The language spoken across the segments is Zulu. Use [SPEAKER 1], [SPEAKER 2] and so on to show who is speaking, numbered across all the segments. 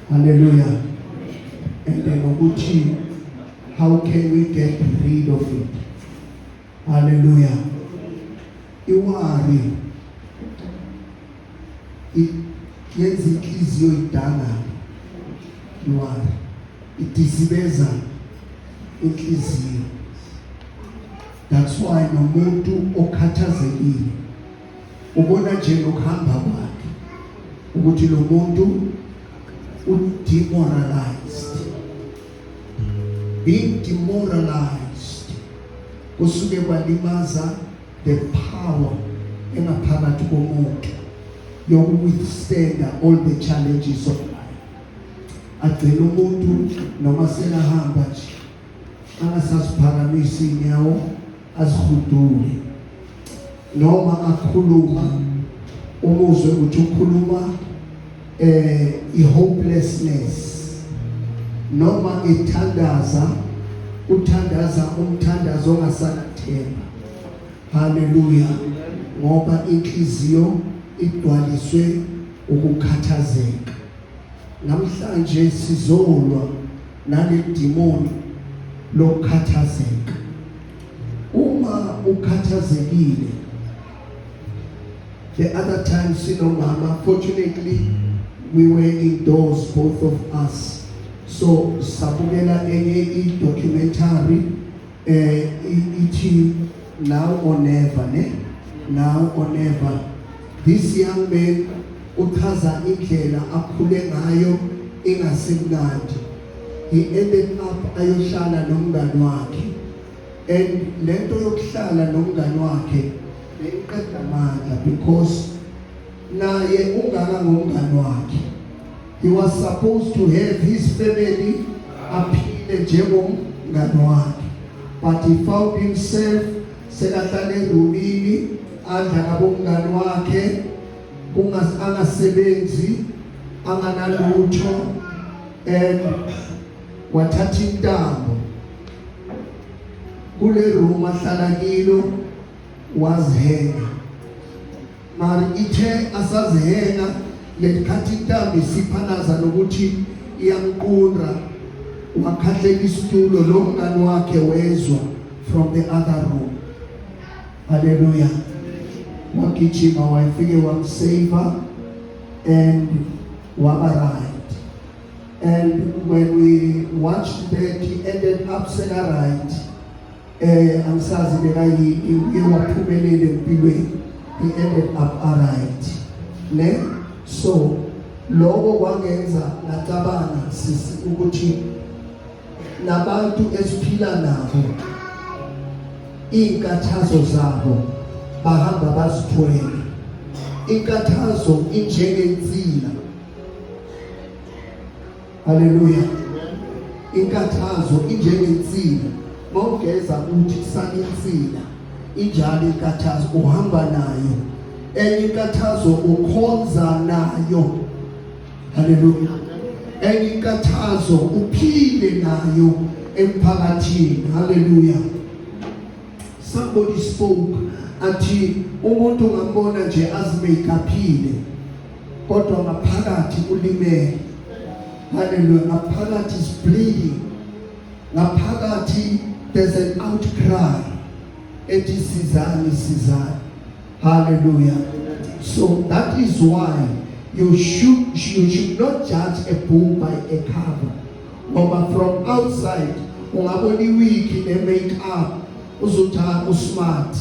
[SPEAKER 1] Hallelujah. And then how can we get rid of it? Hallelujah. Iwari. Yenza inhliziyo idanga. Iwari. Idisibeza inhliziyo. That's why nomuntu okhathazekile ubona nje ngokuhamba kwakhe ukuthi lo muntu demoralized. Being demoralized kusuke kwalimaza the power engaphakathi komuntu yoku-withstand all the challenges of life. Agcina umuntu noma selahamba nje angasaziphakamisa inyawo azihudule noma akhuluma umuzwe ukuthi ukhuluma i-hopelessness noma uthandaza umthandazo ongasanathemba. Hallelujah. Ngoba inhliziyo igcwaliswe ukukhathazeka. Namhlanje sizolwa nale demoni lokhathazeka. Uma ukhathazekile, the other time sinomama, fortunately we were indoors, both of us. So sabukela enye documentary ithi Now or Never, ne? Now or Never. This young man uchaza indlela akhule ngayo engasemnandi. He ended up ayohlala nomngani wakhe. And lento yokuhlala nomngani wakhe beyiqeda amandla because naye ungaka ngomngani wakhe. He was supposed to have his family aphile njengomngani wakhe, but he found himself sekahlala erumini adla nabomngani wakhe angasebenzi anganalutho and wathatha intambo kule room ahlala kilo wazihenga. Mari ithe asazihenga lekhathi intambo isiphanaza nokuthi iyamqundra wakhahleka isitulo lo mngani wakhe wezwa from the other room. Hallelujah. Wakijima wafike wamsave and wabaride. And when we watched that, he ended up right. Angisazi bekayi waphumelele empilweni. He ended up alright. Ne? So lokho kwangenza ngacabanga sisi ukuthi nabantu esiphila nabo inkathazo zabo bahamba bazithwele. Inkathazo injengensila. Hallelujah. Inkathazo injengensila. Mawugeza uthi kusaninsila. Injalo inkathazo uhamba nayo. Enye inkathazo ukhonza nayo. Hallelujah. Enye inkathazo uphile nayo emphakathini. Hallelujah. Somebody spoke athi umuntu ngambona nje azimake-aphile kodwa ngaphakathi ulimele. Hallelujah. Ngaphakathi is bleeding. Ngaphakathi there's an outcry. Ethi sizani sizani. Hallelujah. So that is why you should not judge a book by a cover. But from outside ungabona weak ne make up uzothi usmart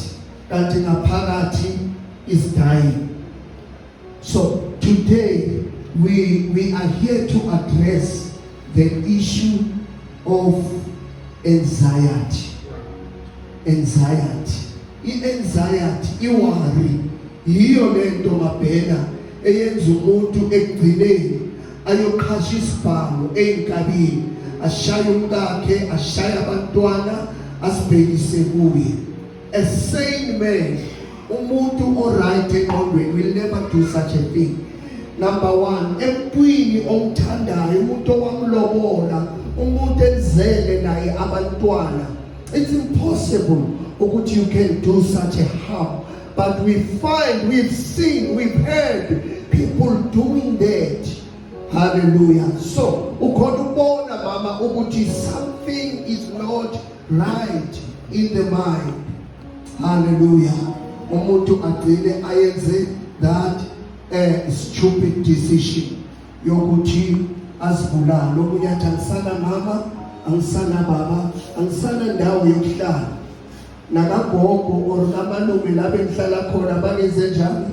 [SPEAKER 1] kanti ngaphakathi is dying. So today we are here to address the issue of anxiety. Anxiety. I-anxiety, iworry, yiyo lento mabhena eyenza umuntu ekugcineni ayoqhasha isibhamu ey'nkabini, ashaya umkakhe, ashaya abantwana, asibhekise kuye. A sane man, umuntu oright engqondweni will never do such a thing. Number one, emntwini omthandayo, umuntu owamlobola, umuntu enzele naye abantwana, it's impossible ukuthi you can do such a harm. But we find, we've seen, we've heard people doing that. Hallelujah. So ukhona ukubona mama ukuthi something is not right in the mind. Hallelujah. Umuntu agcine ayenze that stupid decision yokuthi asibulala. Omunye athi angisana mama, angisana baba, angisana ndawo yokuhlala. Nakagogo or namalume lapho engihlala khona bakenze njani.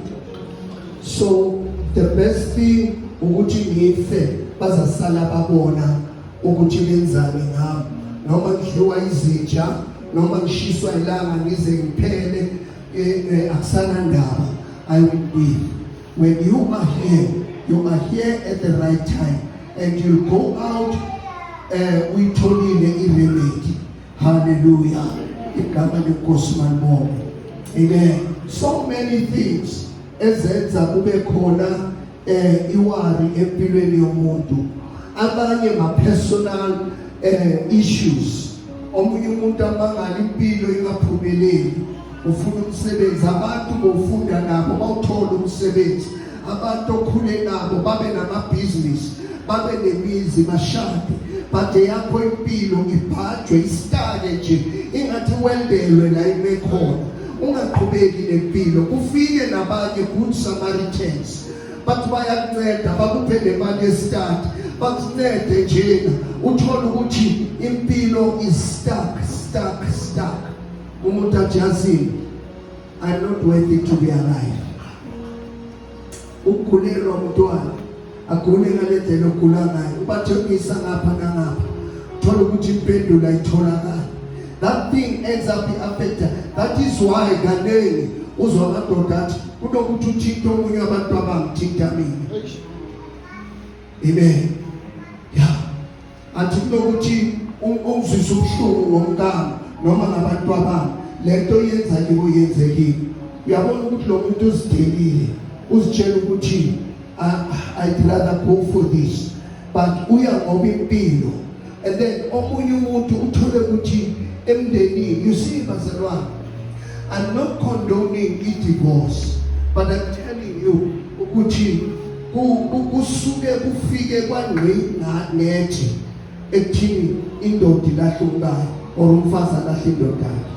[SPEAKER 1] So the best thing ukuthi ngife bazasala babona ukuthi benzani ngami, noma ngidliwa izinja noma ngishiswa ilanga ngize ngiphele akusana ndaba. I will live. When you are here at the right time, and you go out uyitholile iremedy. Hallelujah. Igama lenkosi malibonke. Amen. So many things ezenza kube khona iwari empilweni yomuntu. Abanye ma personal issues. Omunye umuntu abangala impilo ingaphumeleli, ufuna umsebenzi, abantu bofunda nabo bawuthola umsebenzi, abantu okhule nabo babe nama-business, babe nemizi, bashade, but yakho impilo ibhajwe isitake nje ingathi wendelwe la ime khona. Ungaqhubeki nempilo. Kufike nabanye good Samaritans, but bayakunceda bakuphe nemali yesitati, bakuncede njena uthola ukuthi impilo is stuck. Umuntu athi yazini, I'm not worthy to be alive. Ukhulelwa umntwana agule ngale ndlela ogula ngayo, ubathembisa ngapha nangapha, thola ukuthi impendulo ayitholakala. That thing ends up affected. That is why kanengi uzwa amadoda athi kunokuthi uthinta omunye abantu abangithinta mina. Amen. Yeah. Athi kunokuthi umzwisa ubuhlungu ngomkami noma ngabantu abami, lento yenza ke kuyenzekile. Uyabona ukuthi lo muntu uzidelile, uzitshela ukuthi I'd rather go for this, but uya ngoba impilo. And then omunye umuntu uthole ukuthi emndenini, you see bazalwane, I'm not condoning divorce, but I'm telling you ukuthi kusuke kufike kwangethi ekuthini indoda ilahle umkayo or umfazi alahle indoda yakhe.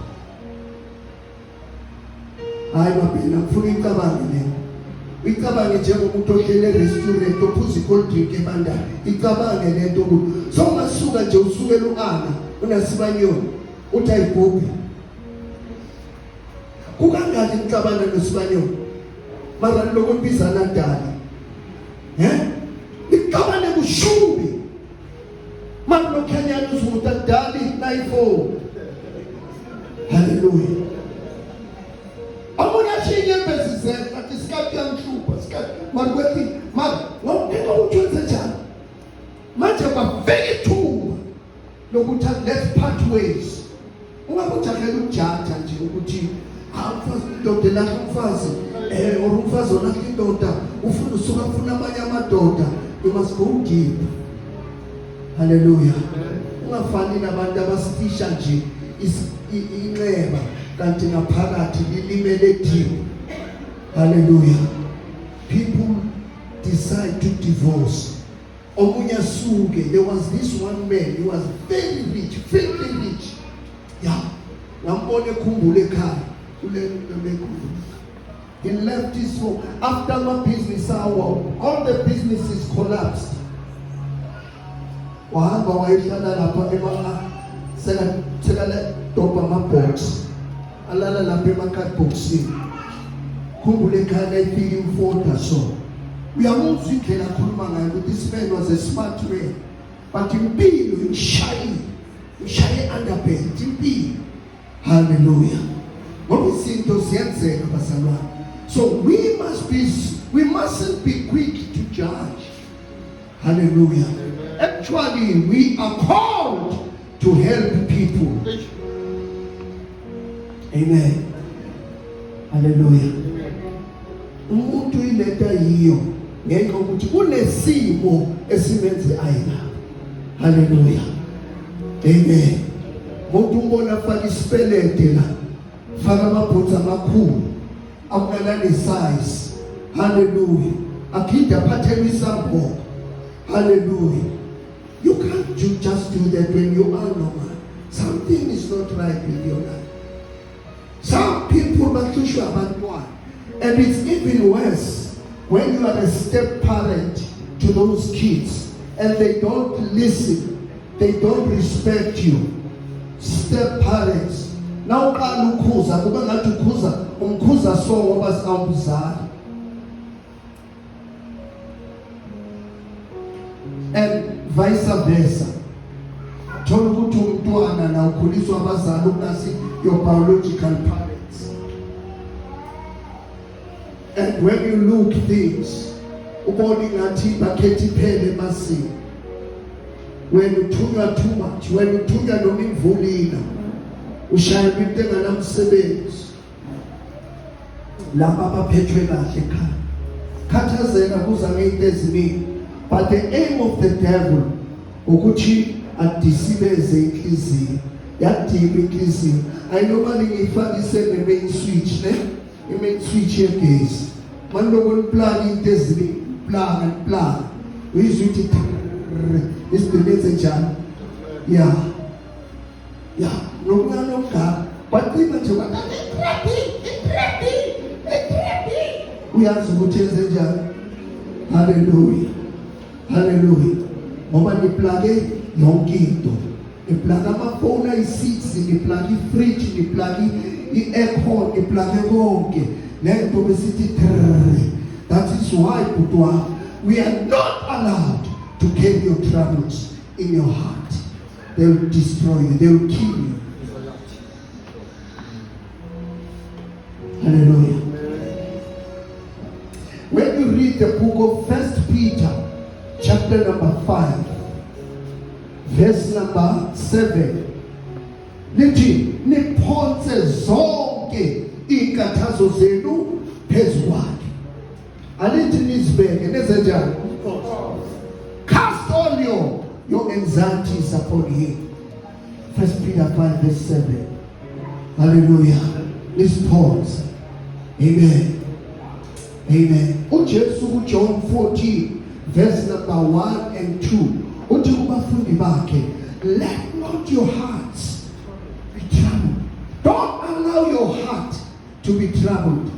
[SPEAKER 1] Hayi mabhena ngifuna icabange lento. Icabange njengomuntu ohlele restaurant ophuza i-cold drink ebandayo. Icabange lento ukuthi so masuka nje usukela uana unasibanyoni uthi ayibhubhi. Kukangaki icabana nosibanyoni? Mara lokubizana ndali. Icabane kushubi. Mara lokhanyana uzukuthi ndali nayifo. Hallelujah. Amuna chinye bezizwe ati sikati yamhlupa sikati marwethi mara ngokuthetha ukuthi njani manje baveke thuba lokuthi let's part ways. Ungakujahela ukujaja nje ukuthi umfazi indoda la umfazi or umfazi ona indoda ufuna usuka ufuna abanye amadoda, you must go deep. Hallelujah. Ungafani nabantu abasifisha nje inxeba kanti ngaphakathi lilimele deep. Hallelujah. People decide to divorce. Omunye suke, there was this one man, he was very rich, very rich. Yeah. Ngambone khumbule ekhaya kule lekhulu. He left his home after my business hour, all the businesses collapsed. Wahamba wayehlala lapha sekale dopa ama-box alala lapha ema-cardboxini. Khumbule ekhaya ifike imfoda so uyamuzwa indlela akhuluma ngayo ukuthi this man was a smart man, but impilo imshaye underbelly impilo. Hallelujah. Ngoba izinto ziyenzeka bazalwane. So we mustn't be quick to judge. Hallelujah. Actually, we are called to help people. Amen. Hallelujah. Umuntu ileta yiyo ngenxa ukuthi kunesimo esimenze ayina. Hallelujah. Amen. Umuntu ubona faka isipelede la, faka amabhutsa amakhulu, akunalani size. Hallelujah. Akhinda aphathele isamboko. Hallelujah. You can't just do that when you are normal. Something is not right with your life. Some people but you sure about one. And it's even worse when you are a step parent to those kids and they don't listen, they don't respect you. Step parents. Now ukhuza kuba ngathi umkhuza so ngoba sawuzala. And vice versa. Thola ukuthi umntwana na ukhuliswa abazali ukasi your biological parents. And when you look things, uboni ngathi bakhethi phele masini. When you thunywa too much, when you thunywa noma imvulina, ushaya into enganamsebenzi. Laba abaphethwe kahle ekhaya. Khathazeka kuza ngeinto eziningi. But the aim of the devil ukuthi adisibeze inhliziyo. Yadima inhliziyo. Ayinoma ngiyifakise nemain switch ne? Imain switch yegesi. Manje lokuplan into eziningi, plan. Uyizwa ukuthi isibenze njani? Yeah. Nokunoga. But manje wathi uyazi ukuthi enze njani? Hallelujah. Ngoba niplage yonke into. Niplage amafoni ayi6, niplage ifridge, niplage i-aircon, niplage konke. Lento besithi that is why Putwa, we are not allowed to carry your troubles in your heart. They will destroy you, they will kill you. Hallelujah. When you read the book of 1 Peter, chapter number 5, verse number 7, lithi niphonse zonke inkathazo zenu phezu kwakhe. Alithi nizibeke nezenjani? Cast all your anxieties upon him. 1 Peter 5 verse 7. Hallelujah. Let's pause. Amen. uJesu John 14 verse number 1 and 2 uthi kubafundi bakhe, let not your hearts be troubled. Don't allow your heart to be troubled.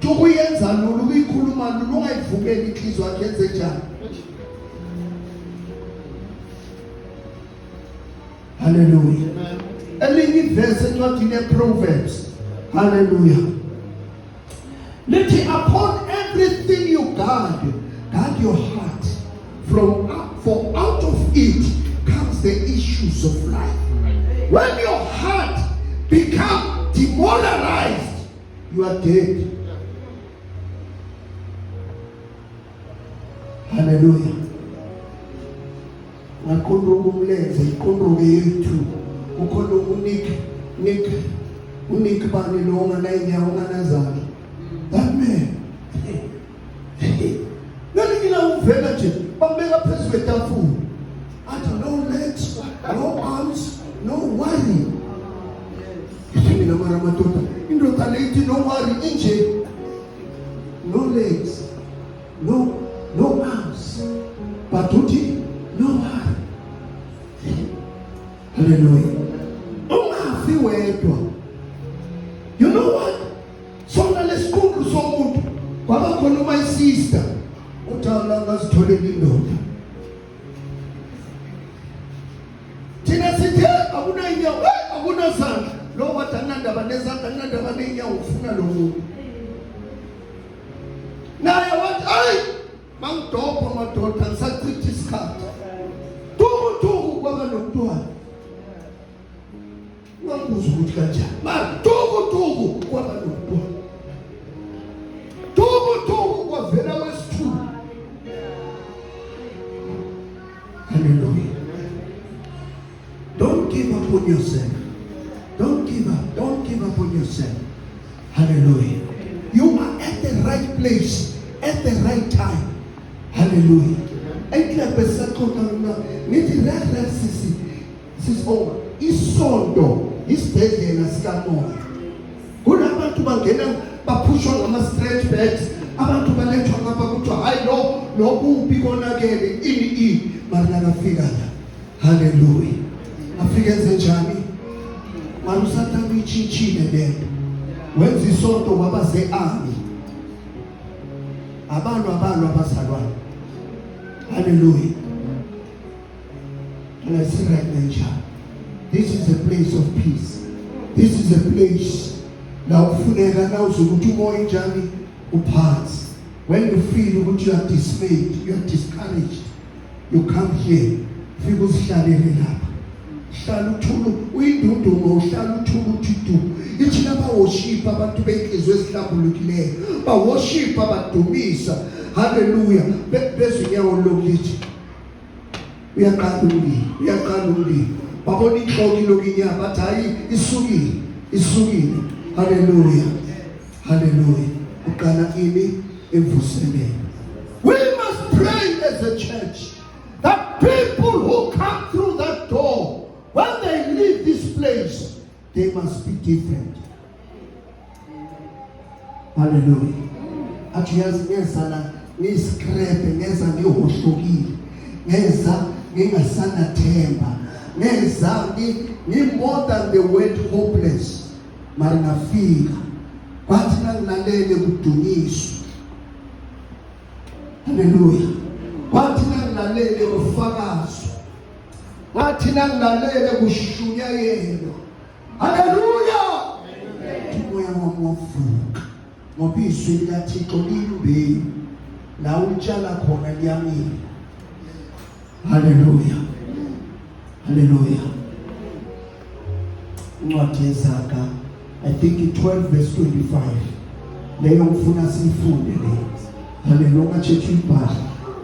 [SPEAKER 1] Tukuyenza lolu ukuyikhuluma lolu ungayivukeli inhliziyo yakhe yenze njani? Hallelujah. Elinye verse encwadini ye-Proverbs. Hallelujah. Let it upon everything you guard your heart. For out of it comes the issues of life. When your heart becomes demoralized, you are dead. Hallelujah. Ngakhona umlenze ikhona yethu. Ukhona unik bani lo ngana inyawo nganazana. That man. Nalingila uvela nje bambeka phezulu kwetafula. Athi no legs, no arms, no worry. Mina mara madoda. Indoda lethi no worry inje. No legs. No arms. But uthi no worry. Hallelujah. Ungafi wedwa. You know what? Sona lesikhulu somuntu kwaba khona my sister uthala ngazitholela indoda. Thina sithe akuna inyawo, akuna sandla. Lo wathi anandaba nezandla, anandaba nenyawo ufuna lo muntu. Naye wathi ay mangidopha madoda ngisachitha isikhathi. Tuku kwaba nomntwana. Ngambuza ukuthi kanjani. Mara tuku kwaba nomntwana. Tuku kwavela wesithuba. Hallelujah. Don't give up on yourself. Don't give up on yourself. Hallelujah. You are at the right place at the right time. Hallelujah. Nithi la sisi over isondo isibhedlela sikamoya. Kunabantu bangena baphushwa ngama stretch bags, abantu balethwa ngapha kuthiwa hayi lo lokubi konakele ini marina kafika la. Hallelujah. Afike njani? Marusata michichile lento. Wenza isonto wabaze army. Abantu abazalwane. Hallelujah. And I say right now, child, this is a place of peace. This is a place now ufuneka now uzokuthi umoya njani uphansi. When you feel that you are dismayed, you are discouraged, you come here. Fika uzihlalele lapha. Hlala uthula uyindundumo, uhlala uthula uthidu. Ithi lapha worship abantu benhlizwe esihlambulukileyo. Ba worship abadumisa. Hallelujah. Bese unyawo lokulithi. Uyaqala uli. Babona inhloko lokinya bathi hayi isukile. Hallelujah. Uqala ini evuselele. We must pray as a church that people who come through that door, when they leave this place, they must be different. Hallelujah. Actually, ngezana ni scrap, ngeza ngihohlukile. Ngeza ngingasana themba. Ngeza ni more than the word hopeless. Mara ngafika. Bathi nangilalele kudunyiswa. Hallelujah. Bathi nangilalele ufakazo. Bathi nangilalele kushunyayelo. Hallelujah. Moya wamuvuka. Ngoba izwi likaThixo limbe la utshala khona liyamila. Hallelujah. Incwadi yeZaga, I think in 12 verse 25. Leyo ngifuna sifunde le. Hallelujah, church ibhala.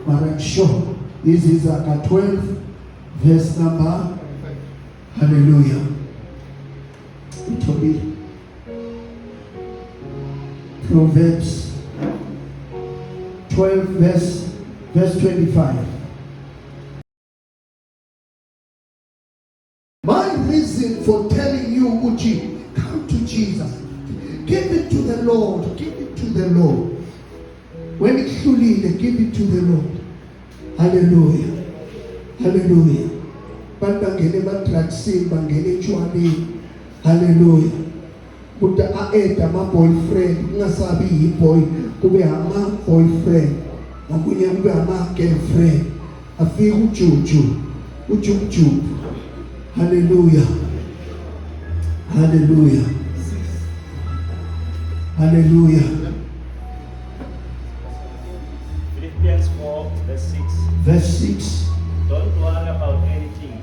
[SPEAKER 1] But I'm sure this is Zaga 12 verse number. Hallelujah. It will be Proverbs 12 verse 25. My reason for telling you, Uchi, come to Jesus. Give it to the Lord. Give it to the Lord. When it's truly, give it to the Lord. Hallelujah. Bangene matraxing, bangene chwani. Hallelujah. Buta aeda ma boyfriend, ngasabi boy, kube ama boyfriend, makunya kube ama girlfriend. Afi uchuchu. Hallelujah.
[SPEAKER 2] Philippians 4 verse 6. Don't worry about anything.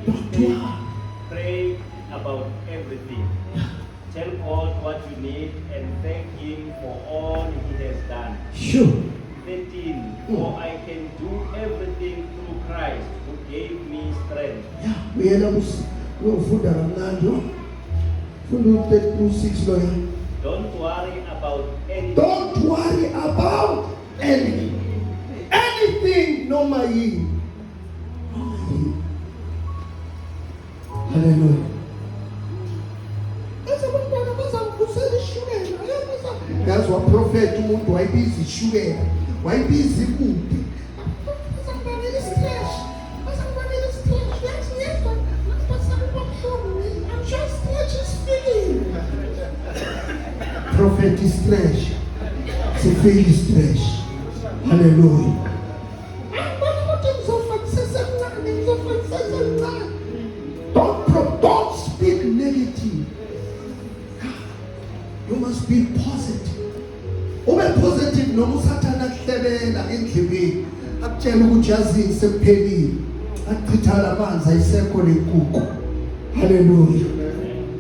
[SPEAKER 2] Pray about everything. Tell God what you need and thank Him for all He has done.
[SPEAKER 1] Sure.
[SPEAKER 2] 13. For I can do everything through Christ who gave me strength. Don't worry about anything.
[SPEAKER 1] Don't worry about anything. Anything, no my. Hallelujah. That's what prophet to want. Why busy sugar? Why busy food? Prophet is trash. Sefeli is trash. Hallelujah. Don't speak negative. You must be positive. Ube positive noma usathana kuhlelela endlebeni. Akutshela ukuthi yazi sephelile. Achithala amanzi ayisekho lenkukhu. Hallelujah.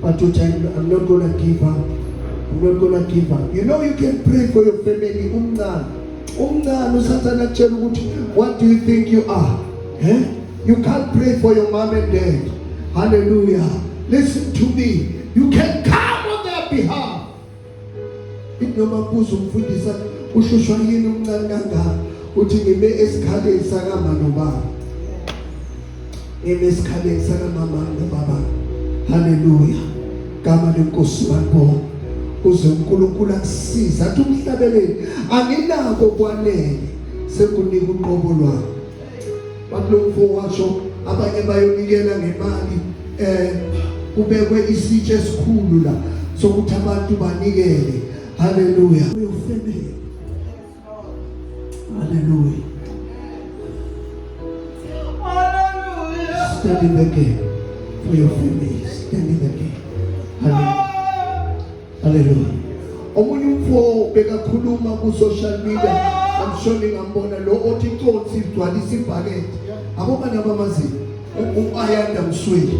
[SPEAKER 1] But I'm not going to give up. I'm not going to give up. You know you can pray for your family. What do you think you are? You can't pray for your mom and dad. Hallelujah. Listen to me. You can come on their behalf. Inomabuzo mfundisa ushushwa yini umncane kangaka uthi ngime esikhaleni sakama nobaba. Esikhaleni sakamama nobaba. Hallelujah. Gama lenkosi bakho. Uze uNkulunkulu akusiza athi umhlabeleni anginako kwanele sekunika uqobo lwakho. Bakulomfo washo abanye bayonikela ngemali kubekwe isitshe esikhulu la sokuthi abantu banikele. Hallelujah. Your family. Hallelujah. Stand in the gap for your family. Stand in the gap. Hallelujah. Hallelujah. Omunye umfo bekakhuluma ku social media, amshoni ngambona lo othi inkonsi igcwalisa ibhakede. Abobani abamazi uayanda msweli.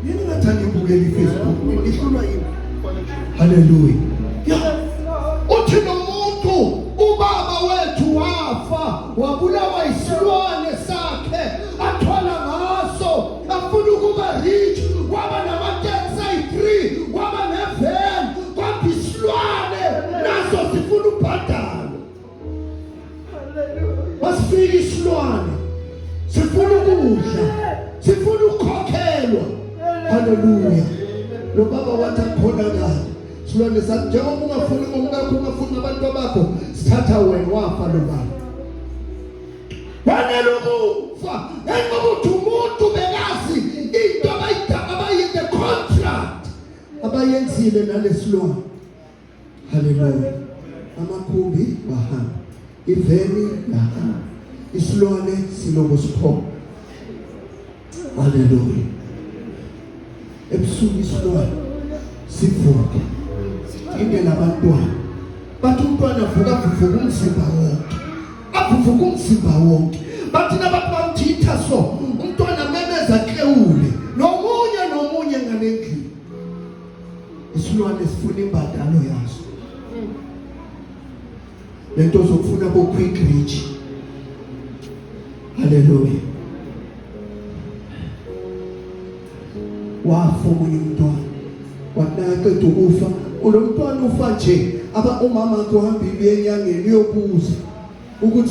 [SPEAKER 1] Yini ngathanda ibukela iFacebook ihlulwa yini? Hallelujah. Uthi nomuntu ubaba wethu wafa wabulawa isilwane sakhe athola ngaso afuna ukuba rich waba nama-taxi 3 waba nevan kodwa isilwane naso sifuna ubhadalo. Masifika isilwane sifuna ukudla sifuna ukukhokhelwa. Hallelujah. Lo baba wathi akhonakala silwane sathi njengoba ungafuni ngomkakho ungafuni abantu bakho sithatha wena wafa lo baba. Wanele ukufa engokuthi umuntu bekazi into abayinde contract abayenzile nalesilwane. Hallelujah. Amakhumbi bahamba iveni lahamba isilwane siloko siphoma. Hallelujah. Ebusuku isilwane sivuka indlela abantwana bathi umntwana avuka avuka umzimba wonke avuka umzimba wonke bathi nabantu bamthitha so umntwana memeza klewule nomunye ngalendlini. Isilwane sifuna imbadalo yaso lento zokufuna bo quick rich. Hallelujah. Wafa omunye umntwana wathi ukufa lo mntwana ufa nje umama wakhe uhambile enyangeni uyobuza ukuthi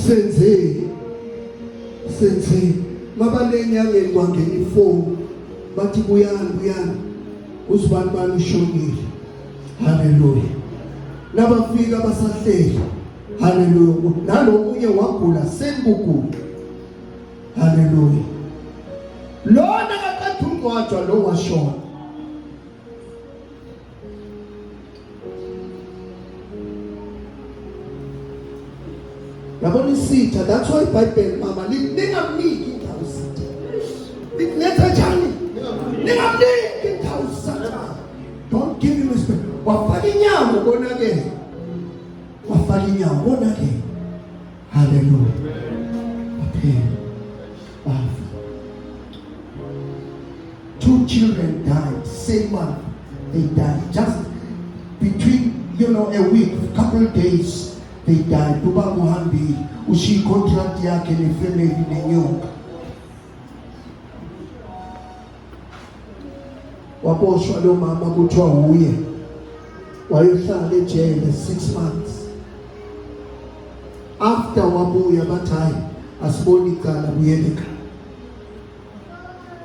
[SPEAKER 1] senzeni mabale enyangeni kwangena ifoni bathi buyani uzibani bani ushonile. Hallelujah. Nabafika basahleli. Hallelujah. Nalomunye wagula sengugula. Hallelujah. Lona akathatha ungcwatshwa lo washona. Yabona isitha, that's why iBhayibheli mama ningamniki indawo isitha. Linetha njani? Ningamniki indawo isitha. Don't give him respect. Wafaka inyawo konake. Hallelujah. Okay. 2 children died same month. They died just between a week, couple of days. They died. Tuba muhambi ushi contract yake ni family nenyoka. Waboshwa lo mama kuthiwa uye. Wayohlala ejele 6 months. After wabuya bathayi asiboni icala buyele ekhaya.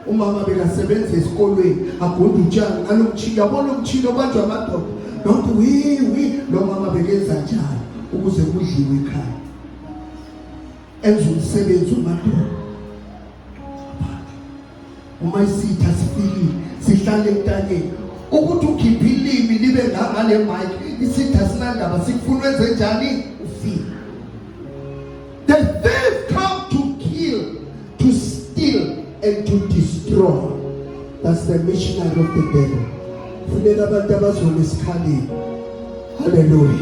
[SPEAKER 1] Umama bekasebenza esikolweni agunda utshani alomtshini yabona umtshini obanjwa amadoda. Don't we lo mama bekenza njani ukuze kudliwe ekhaya. Enza umsebenzi umadoda. Uma isitha sifikile sihlale entanyeni ukuthi ukhiphe ilimi libe ngale mic isitha sinandaba sikufuna wenze njani ufike. The thief come to kill, to steal and to destroy. That's the missionary of the devil. Funeka abantu abazona esikhaleni. Hallelujah.